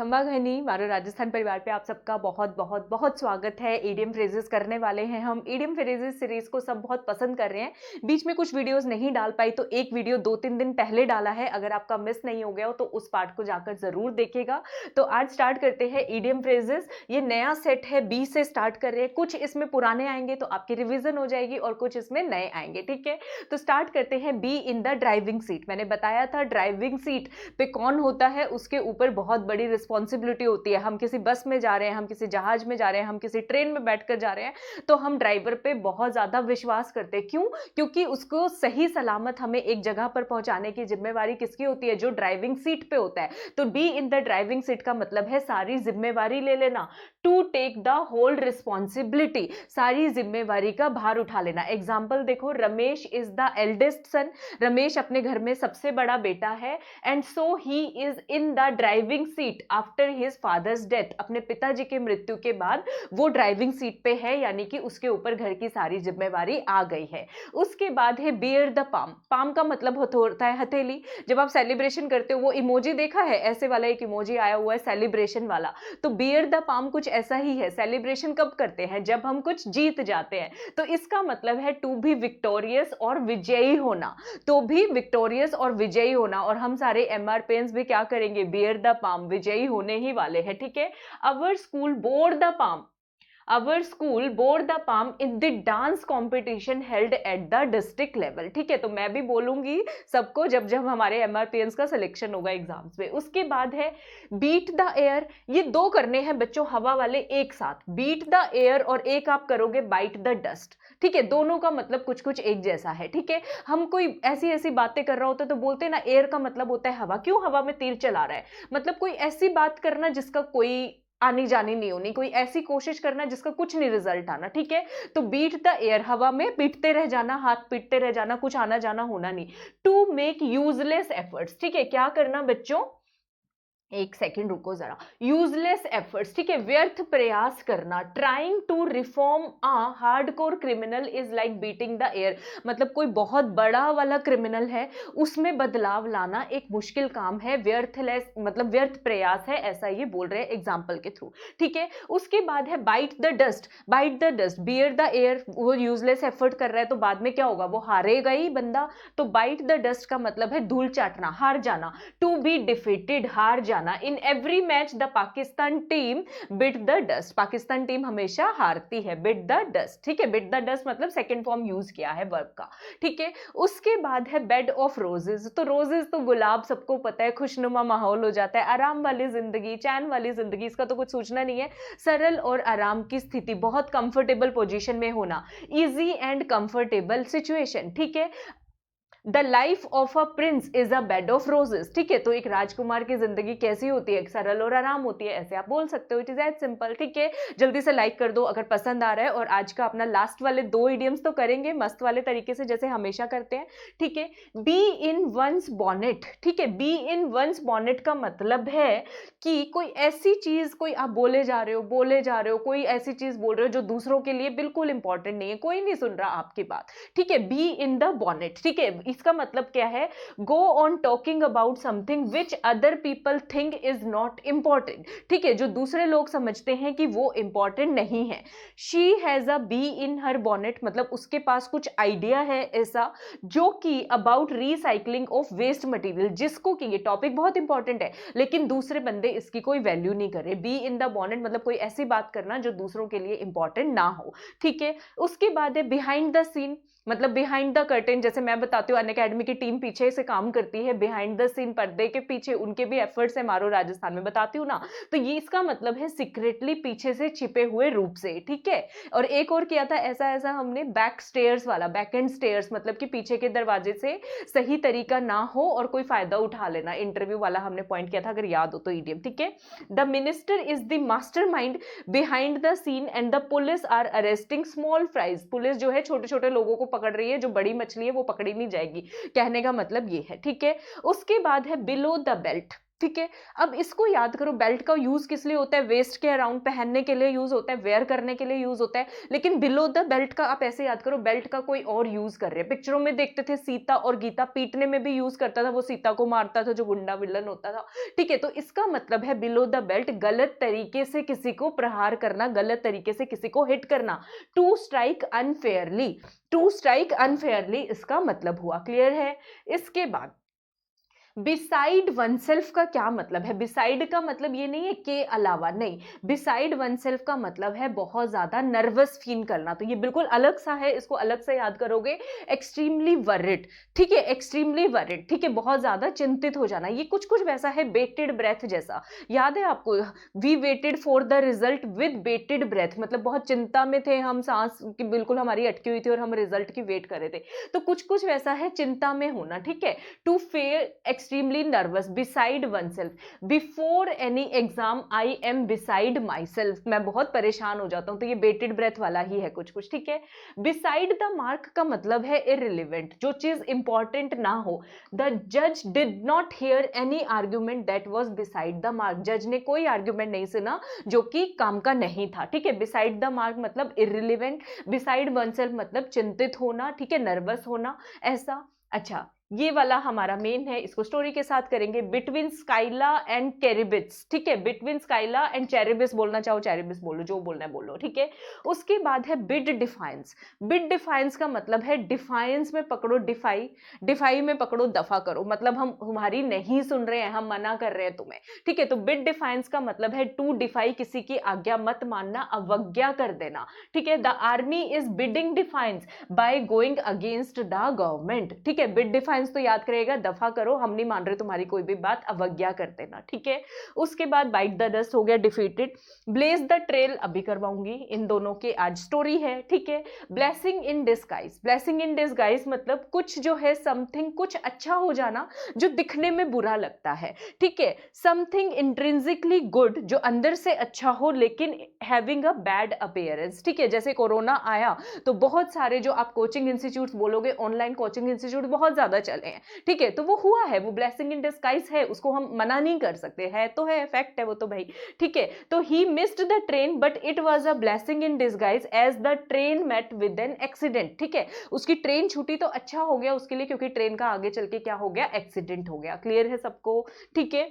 खम्बा घनी मारो राजस्थान परिवार पे आप सबका बहुत बहुत बहुत स्वागत है। ईडियम फ्रेजेस करने वाले हैं हम। ईडियम फ्रेजेस सीरीज को सब बहुत पसंद कर रहे हैं। बीच में कुछ वीडियोस नहीं डाल पाई तो एक वीडियो 2-3 दिन पहले डाला है। अगर आपका मिस नहीं हो गया हो तो उस पार्ट को जाकर जरूर देखेगा। तो आज स्टार्ट करते हैं ईडियम फ्रेजेस। ये नया सेट है, 20 से स्टार्ट कर रहे हैं। कुछ इसमें पुराने आएंगे तो आपकी रिविजन हो जाएगी और कुछ इसमें नए आएंगे, ठीक है। तो स्टार्ट करते हैं। B in the driving seat. मैंने बताया था ड्राइविंग सीट पे कौन होता है, उसके ऊपर बहुत बड़ी रिस्पॉन्सिबिलिटी होती है। हम किसी बस में जा रहे हैं, हम किसी जहाज में जा रहे हैं, हम किसी ट्रेन में बैठकर जा रहे हैं, तो हम ड्राइवर पे बहुत ज्यादा विश्वास करते हैं। क्यों? क्योंकि उसको सही सलामत हमें एक जगह पर पहुंचाने की जिम्मेवारी किसकी होती है? जो ड्राइविंग सीट पे होता है। तो be in the driving seat का मतलब है सारी जिम्मेवारी ले लेना, to take the whole responsibility, सारी जिम्मेवारी का भार उठा लेना। एग्जाम्पल देखो, Ramesh is the eldest son. Ramesh अपने घर में सबसे बड़ा बेटा है and so he is in the driving seat after his father's death. अपने पिताजी के मृत्यु के बाद वो ड्राइविंग सीट पे है, यानी कि उसके ऊपर घर की सारी जिम्मेवारी आ गई है। उसके बाद है बियर द पाम। पाम का मतलब होता है हथेली। जब आप सेलिब्रेशन करते हो, वो इमोजी देखा है, ऐसे वाला एक इमोजी आया हुआ है सेलिब्रेशन वाला, तो बियर द पाम कुछ ऐसा ही है। सेलिब्रेशन कब करते हैं? जब हम कुछ जीत जाते हैं। तो इसका मतलब है टू बी विक्टोरियस और विजयी होना। तो भी विक्टोरियस और विजयी होना, और हम सारे एमआर पेन्स भी क्या करेंगे? बियर द पाम, विजयी होने ही वाले हैं, ठीक है। अवर school bore the palm. Our school bore the palm in the dance competition held at the district level, ठीक है। तो मैं भी बोलूंगी सबको जब जब हमारे एमआरपीएंस का सिलेक्शन होगा एग्जाम्स में। उसके बाद है बीट द एयर। ये दो करने हैं बच्चों, हवा वाले एक साथ, बीट द एयर, और एक आप करोगे बाइट द डस्ट, ठीक है। दोनों का मतलब कुछ कुछ एक जैसा है, ठीक है। हम कोई ऐसी ऐसी बातें कर रहा होता तो बोलते ना, एयर का मतलब होता है हवा। क्यों हवा में तीर चला रहा है? मतलब कोई ऐसी बात करना जिसका कोई आनी जानी नहीं होनी, कोई ऐसी कोशिश करना जिसका कुछ नहीं रिजल्ट आना, ठीक है। तो बीट द एयर, हवा में पीटते रह जाना, हाथ पीटते रह जाना, कुछ आना जाना होना नहीं। टू मेक यूजलेस एफर्ट्स, ठीक है। क्या करना बच्चों? एक सेकेंड रुको जरा। यूजलेस एफर्ट्स, ठीक है, व्यर्थ प्रयास करना। Trying to reform a hardcore criminal is like beating the air. मतलब कोई बहुत बड़ा वाला क्रिमिनल है, उसमें बदलाव लाना एक मुश्किल काम है। व्यर्थलेस मतलब व्यर्थ प्रयास है, ऐसा ये बोल रहे हैं एग्जाम्पल के थ्रू, ठीक है। उसके बाद है bite the dust. Bite the dust, bear the air, वो यूजलेस एफर्ट कर रहा है तो बाद में क्या होगा? वो हारेगा ही बंदा। तो बाइट द डस्ट का मतलब है धूल चाटना, हार जाना। टू बी डिफीटेड, हार जाना। In every match the Pakistan team bit the dust. Pakistan team हमेशा हारती है, बिट द डस्ट, ठीक है। बिट द डस्ट मतलब सेकंड फॉर्म यूज किया है वर्ब का, ठीक है। उसके बाद है बेड ऑफ रोजेस। तो रोजेस तो गुलाब, सबको पता है, खुशनुमा माहौल हो जाता है, आराम वाली जिंदगी, चैन वाली जिंदगी, इसका तो कुछ सोचना नहीं है। सरल और आराम की स्थिति, बहुत कंफर्टेबल पोजीशन में होना, इजी एंड कंफर्टेबल सिचुएशन, ठीक है। The life of a prince is a bed of roses, ठीक है। तो एक राजकुमार की जिंदगी कैसी होती है? सरल और आराम होती है, ऐसे आप बोल सकते हो। इट इज एज सिंपल, ठीक है। जल्दी से लाइक कर दो अगर पसंद आ रहा है। और आज का अपना लास्ट वाले 2 इडियम्स तो करेंगे मस्त वाले तरीके से, जैसे हमेशा करते हैं, ठीक है। बी इन वंस बॉनेट, ठीक है। बी इन वंस बॉनेट का मतलब है कि कोई ऐसी चीज, कोई आप बोले जा रहे हो, कोई ऐसी चीज बोल रहे हो जो दूसरों के लिए बिल्कुल इंपॉर्टेंट नहीं है, कोई नहीं सुन रहा आपकी बात, ठीक है। बी इन द बॉनेट, ठीक है। इसका मतलब क्या है? Go on talking about something which other people think is not important, ठीक है। जो दूसरे लोग समझते हैं कि वो इंपॉर्टेंट नहीं है। She has a bee in her bonnet, मतलब उसके पास कुछ आइडिया है ऐसा, जो कि about recycling of waste material, जिसको कि ये टॉपिक बहुत इंपॉर्टेंट है लेकिन दूसरे बंदे इसकी कोई वैल्यू नहीं कर रहे। बी इन द बॉनेट मतलब कोई ऐसी बात करना जो दूसरों के लिए इंपॉर्टेंट ना हो, ठीक है। उसके बाद है बिहाइंड द सीन, मतलब बिहाइंड द कर्टेन। जैसे मैं बताती हूँ, अनअकैडमी की टीम पीछे से काम करती है, बिहाइंड द सीन, पर्दे के पीछे उनके भी एफर्ट्स है, मारो राजस्थान में बताती हूँ ना। तो ये इसका मतलब है सीक्रेटली, पीछे से छिपे हुए रूप से, ठीक है। और एक और किया था ऐसा ऐसा हमने, बैक स्टेयर्स वाला, बैक एंड स्टेयर्स मतलब कि पीछे के दरवाजे से सही तरीका ना हो और कोई फायदा उठा लेना, इंटरव्यू वाला हमने पॉइंट किया था, अगर याद हो तो ईडियम, ठीक है। The minister is the mastermind behind the scene and the police are arresting small fries. Police जो है छोटे छोटे लोगों को पकड़ रही है, जो बड़ी मछली है वो पकड़ी नहीं जाएगी, कहने का मतलब ये है, ठीक है। उसके बाद है बिलो द बेल्ट। ठीक है। अब इसको याद करो, बेल्ट का यूज किस लिए होता है, वेस्ट के अराउंड पहनने के लिए यूज होता है, वेयर करने के लिए यूज होता है, लेकिन बिलो द बेल्ट का आप ऐसे याद करो, बेल्ट का कोई और यूज कर रहे हैं। पिक्चरों में देखते थे सीता और गीता, पीटने में भी यूज करता था, वो सीता को मारता था जो गुंडा विलन होता था। ठीक है, तो इसका मतलब है बिलो द बेल्ट, गलत तरीके से किसी को प्रहार करना, गलत तरीके से किसी को हिट करना। To strike unfairly, to strike unfairly इसका मतलब हुआ। क्लियर है। इसके बाद बिसाइड वनसेल्फ का क्या मतलब है? बिसाइड का मतलब ये नहीं है के अलावा, नहीं, बिसाइड वनसेल्फ का मतलब है बहुत ज्यादा नर्वस फील करना। तो ये बिल्कुल अलग सा है, इसको अलग से याद करोगे। एक्सट्रीमली वरिड, ठीक है, एक्सट्रीमली वरिड, ठीक है, बहुत ज्यादा चिंतित हो जाना। ये कुछ कुछ वैसा है बेटेड ब्रेथ जैसा, याद है आपको, we waited for the result with bated breath, मतलब बहुत चिंता में थे हम, सांस की बिल्कुल हमारी अटकी हुई थी और हम रिजल्ट की वेट कर रहे थे। तो कुछ कुछ वैसा है चिंता में होना। ठीक है, to fair extremely nervous, beside oneself, before any exam I am beside myself, मैं बहुत परेशान हो जाता हूं। तो ये bated breath वाला ही है कुछ कुछ। ठीक है, beside the mark का मतलब है irrelevant, जो चीज इंपॉर्टेंट ना हो। the judge did not hear any argument that was beside the mark, जज ने कोई आर्ग्यूमेंट नहीं सुना जो कि काम का नहीं था। ठीक है, beside the mark मतलब irrelevant, beside oneself मतलब चिंतित होना, ठीक है, नर्वस होना, ऐसा। अच्छा, ये वाला हमारा मेन है, इसको स्टोरी के साथ करेंगे। बिटवीन स्काइला एंड कैरिबिस, ठीक है, बिटवीन स्काइला एंड चैरिबिस, बोलना चाहो चैरिबिस बोलो, जो बोलना है बोलो। ठीक है, उसके बाद है बिड डिफाइंस। बिड डिफाइंस का मतलब है डिफाइंस में पकड़ो डिफाई, डिफाई में पकड़ो दफा करो, मतलब हम तुम्हारी नहीं सुन रहे हैं, हम मना कर रहे हैं तुम्हें। ठीक है, तो बिड डिफाइंस का मतलब है टू डिफाई, किसी की आज्ञा मत मानना, अवज्ञा कर देना। ठीक है, the army is bidding defines by going against the government. ठीक है, बिड डिफाइंस तो याद करेगा, दफा करो, हम नहीं मान रहे तुम्हारी कोई भी बात, अवज्ञा कर देना। ठीक है, उसके बाद बाइट द डस्ट हो गया डिफीटेड। ब्लेज द ट्रेल अभी करवाऊंगी, इन दोनों के आज स्टोरी है। ठीक है, blessing in disguise, blessing in disguise मतलब कुछ जो है समथिंग, कुछ अच्छा हो जाना जो दिखने में बुरा लगता है। ठीक है, समथिंग इंट्रिंसिकली गुड, जो अंदर से अच्छा हो लेकिन हैविंग अ बैड अपीयरेंस। ठीक है, जैसे कोरोना आया तो बहुत सारे जो आप कोचिंग इंस्टीट्यूट बोलोगे, ऑनलाइन कोचिंग इंस्टीट्यूट बहुत ज्यादा चले हैं। ठीक है, तो वो हुआ है, वो ब्लेसिंग इन डिस्गाइज है, उसको हम मना नहीं कर सकते, है तो है, फैक्ट है वो तो भाई। ठीक है, तो he missed the train but it was a blessing in disguise as the train met with an accident. ठीक है, उसकी ट्रेन छूटी तो अच्छा हो गया उसके लिए, क्योंकि ट्रेन का आगे चल के क्या हो गया, एक्सीडेंट हो गया। क्लियर है सबको। ठीक है,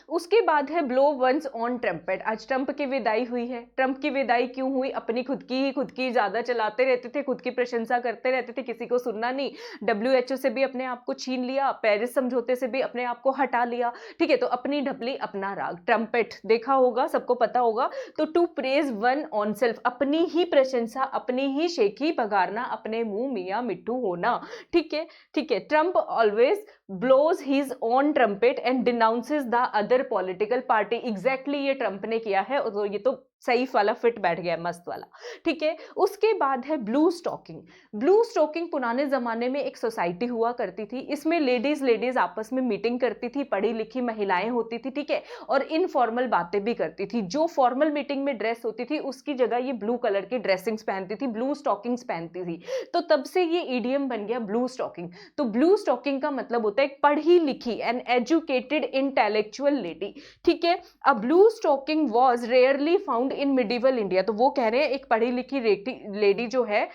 उसके बाद है ब्लो वंस ऑन ट्रम्पेट। आज ट्रंप की विदाई हुई है। ट्रंप की विदाई क्यों हुई? अपनी खुद की ज्यादा चलाते रहते थे, खुद की प्रशंसा करते रहते थे, किसी को सुनना नहीं। WHO से भी अपने आप को छीन लिया, पेरिस समझौते से भी अपने आप को हटा लिया। ठीक है, तो अपनी ढपली अपना राग, ट्रम्पेट देखा होगा, सबको पता होगा। तो to praise one own self, अपनी ही प्रशंसा, अपनी ही शेखी पगारना, अपने मुंह मियां मिट्टू होना। ठीक है, ठीक है, Trump always blows his own trumpet and denounces the other political party। Exactly ये ट्रंप ने किया है, तो ये तो सही वाला फिट बैठ गया, मस्त वाला। ठीक है, उसके बाद है ब्लू स्टॉकिंग। ब्लू स्टॉकिंग पुराने जमाने में एक सोसाइटी हुआ करती थी, इसमें लेडीज आपस में मीटिंग करती थी, पढ़ी लिखी महिलाएं होती थी। ठीक है, और इनफॉर्मल बातें भी करती थी। जो फॉर्मल मीटिंग में ड्रेस होती थी उसकी जगह ये ब्लू कलर की ड्रेसिंग्स पहनती थी, ब्लू स्टॉकिंग्स पहनती थी। तो तब से ये ईडियम बन गया ब्लू स्टॉकिंग। तो ब्लू स्टॉकिंग का मतलब होता है एक पढ़ी लिखी एन एजुकेटेड इंटेलेक्चुअल लेडी। ठीक है, a blue stocking was rarely found in medieval India. तो वो कह रहे हैं एक पढ़ी लिखी लेडी जो है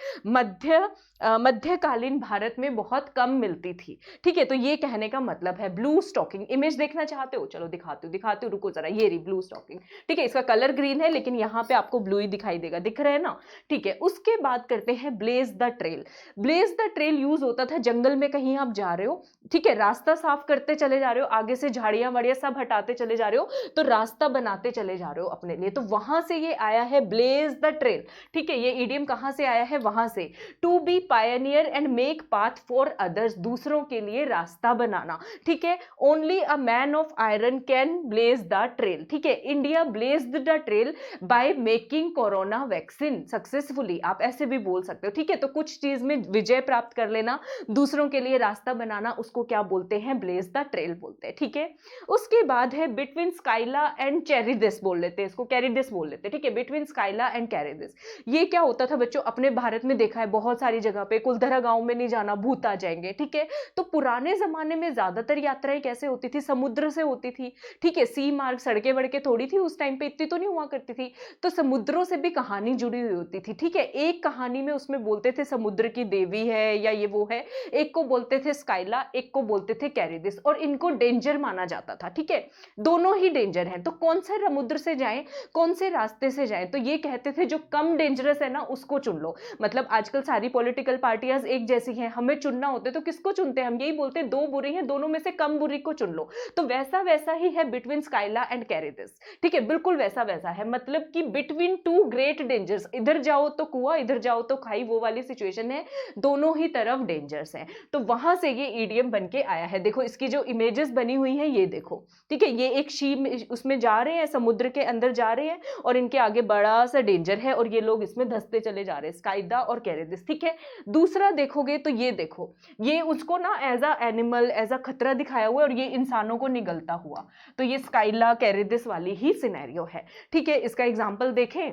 मध्यकालीन भारत में बहुत कम मिलती थी। ठीक है, तो ये कहने का मतलब है ब्लू स्टॉकिंग। इमेज देखना चाहते हो? चलो दिखाती हूँ, रुको जरा, ये रही ब्लू स्टॉकिंग। ठीक है, इसका कलर ग्रीन है लेकिन यहाँ पे आपको ब्लू ही दिखाई देगा, दिख रहा है ना। ठीक है, उसके बाद करते हैं blaze the trail. Blaze the trail use होता था जंगल में कहीं आप जा रहे हो, ठीक है, रास्ता साफ करते चले जा रहे हो, आगे से झाड़ियां वाड़ियां सब हटाते चले जा रहे हो, तो रास्ता बनाते चले जा रहे हो अपने लिए, तो वहां से ये आया है ब्लेज द ट्रेल। ठीक है, ये इडियम कहां से आया है? वहां से। To be pioneer and make path for others, दूसरों के लिए रास्ता बनाना। ठीक है, only a man of iron can blaze the trail. ठीक है, India blazed the trail by making corona vaccine successfully, आप ऐसे भी बोल सकते हो। ठीक है, तो कुछ चीज में विजय प्राप्त कर लेना, दूसरों के लिए रास्ता बनाना, उसको क्या बोलते हैं? ब्लेज द ट्रेल बोलते हैं। ठीक है, उसके बाद है बिटवीन स्काइला एंड चैरिडिस, बोल लेते हैं इसको, कैरिडिस बोल लेते हैं। ठीक है, बिटवीन स्काइला एंड कैरिडिस। ये क्या होता था बच्चों? अपने भारत में देखा है बहुत सारी जगह जगह पे, कुलधरा गांव में नहीं जाना, भूत आ जाएंगे, ठीक है। तो पुराने जमाने में ज्यादातर यात्राएं कैसे होती थी, समुद्र से होती थी, ठीक है। सी मार्ग, सड़कें वड़के थोड़ी थी उस टाइम पे, इतनी तो नहीं हुआ करती थी, तो समुद्रों से भी कहानी जुड़ी हुई होती थी, ठीक है। एक कहानी में उसमें बोलते थे समुद्र की देवी है या ये वो है, एक को बोलते थे स्काइला, एक को बोलते थे कैरिदिस, और इनको डेंजर माना जाता था, ठीक है। दोनों ही डेंजर हैं, तो कौन से समुद्र से जाएं, कौन से रास्ते से जाएं, तो ये कहते थे जो कम डेंजरस है ना उसको चुन लो। मतलब आजकल सारी पॉलिटिकल पार्टियां एक जैसी हैं, हमें चुनना होता है तो किसको चुनते हैं हम, यही बोलते हैं दो बुरी हैं, दोनों में से कम बुरी को चुन लो। तो वैसा वैसा ही है बिटवीन स्काइला एंड कैरिदिस, ठीक है, बिल्कुल वैसा वैसा है। मतलब कि बिटवीन टू ग्रेट डेंजर्स, इधर जाओ तो कुआं, इधर जाओ तो खाई, वो वाली सिचुएशन है, दोनों ही तरफ डेंजर्स हैं। तो वहां से ये ईडियम बन के आया है। देखो इसकी जो इमेजेस बनी हुई है ये देखो, ठीक है, ये एक शीप उसमें जा रहे हैं, समुद्र के अंदर जा रहे हैं, और इनके आगे बड़ा सा डेंजर है और ये लोग इसमें धंसते चले जा रहे हैं, स्काइदा और कैरिदिस, ठीक है। दूसरा देखोगे तो ये देखो, ये उसको ना as a animal, as a खतरा दिखाया हुआ है, और ये इंसानों को निगलता हुआ। तो ये स्काइला कैरिदिस वाली ही सिनेरियो है, ठीक है। इसका एग्जाम्पल देखें,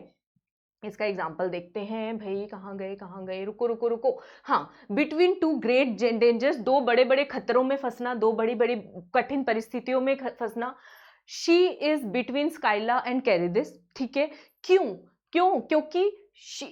इसका एग्जाम्पल देखते हैं भाई, कहाँ गए, रुको रुको रुको। हाँ, बिटवीन टू ग्रेट डेंजर्स, दो बड़े बड़े खतरों में फंसना, दो बड़ी बड़ी कठिन परिस्थितियों में फंसना। She is between Scylla and Charybdis, ठीक है। क्यों क्यों क्योंकि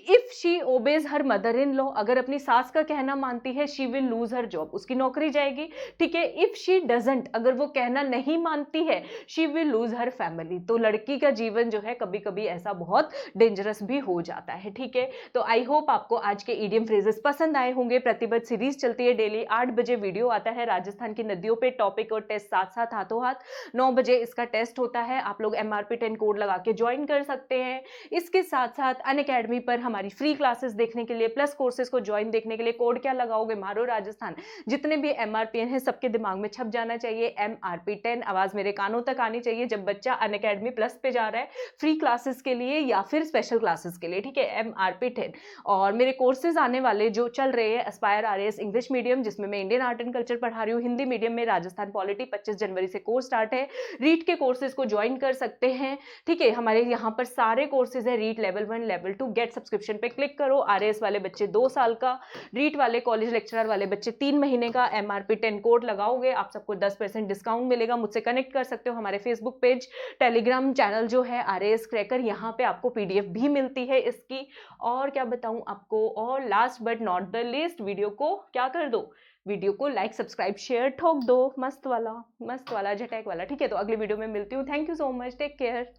if she obeys her mother in law, अगर अपनी सास का कहना मानती है, she will lose her job, उसकी नौकरी जाएगी, ठीक है। इफ शी डजंट, अगर वो कहना नहीं मानती है, she will lose her family. तो लड़की का जीवन जो है कभी कभी ऐसा बहुत डेंजरस भी हो जाता है, ठीक है। तो आई होप आपको आज के ईडियम फ्रेजेस पसंद आए होंगे। प्रतिबद्ध सीरीज चलती है, डेली 8 बजे वीडियो आता है राजस्थान की नदियों पे, टॉपिक और टेस्ट साथ साथ हाथों हाथ। 9 बजे इसका टेस्ट होता है, आप लोग MRP 10 कोड लगा के ज्वाइन कर सकते हैं। इसके साथ साथ अनअकैडमी पर हमारी फ्री क्लासेस देखने के लिए, प्लस कोर्सेज को ज्वाइन देखने के लिए कोड क्या लगाओगे, मारो राजस्थान। जितने भी MRPN है सबके दिमाग में छप जाना चाहिए MRP 10, आवाज मेरे कानों तक आनी चाहिए जब बच्चा अनअकैडमी प्लस पे जा रहा है फ्री क्लासेस के लिए या फिर स्पेशल क्लासेस के लिए, ठीक है, MRP 10। और मेरे कोर्सेज आने वाले जो चल रहे हैं, एस्पायर RAS इंग्लिश मीडियम, जिसमें मैं इंडियन आर्ट एंड कल्चर पढ़ा रही हूँ, हिंदी मीडियम में राजस्थान पॉलिटी, 25 जनवरी से कोर्स स्टार्ट है। रीट के कोर्सेज को ज्वाइन कर सकते हैं, ठीक है। हमारे यहाँ पर सारे कोर्सेज है, REET level 1 level 2, get subscription पे क्लिक करो। RAS वाले बच्चे 2 साल का, रीट वाले कॉलेज लेक्चरर वाले बच्चे 3 महीने का। MRP 10 कोड लगाओगे आप सबको 10% डिस्काउंट मिलेगा। मुझसे कनेक्ट कर सकते हो, हमारे फेसबुक पेज, टेलीग्राम चैनल जो है RAS क्रैकर, यहाँ पे आपको PDF भी मिलती है इसकी। और क्या बताऊं आपको, और last but not the least, video को क्या कर दो, वीडियो को लाइक सब्सक्राइब शेयर ठोक दो, मस्त वाला झटैक वाला, ठीक है। तो अगली वीडियो में मिलती हूँ। Thank you so much, take care.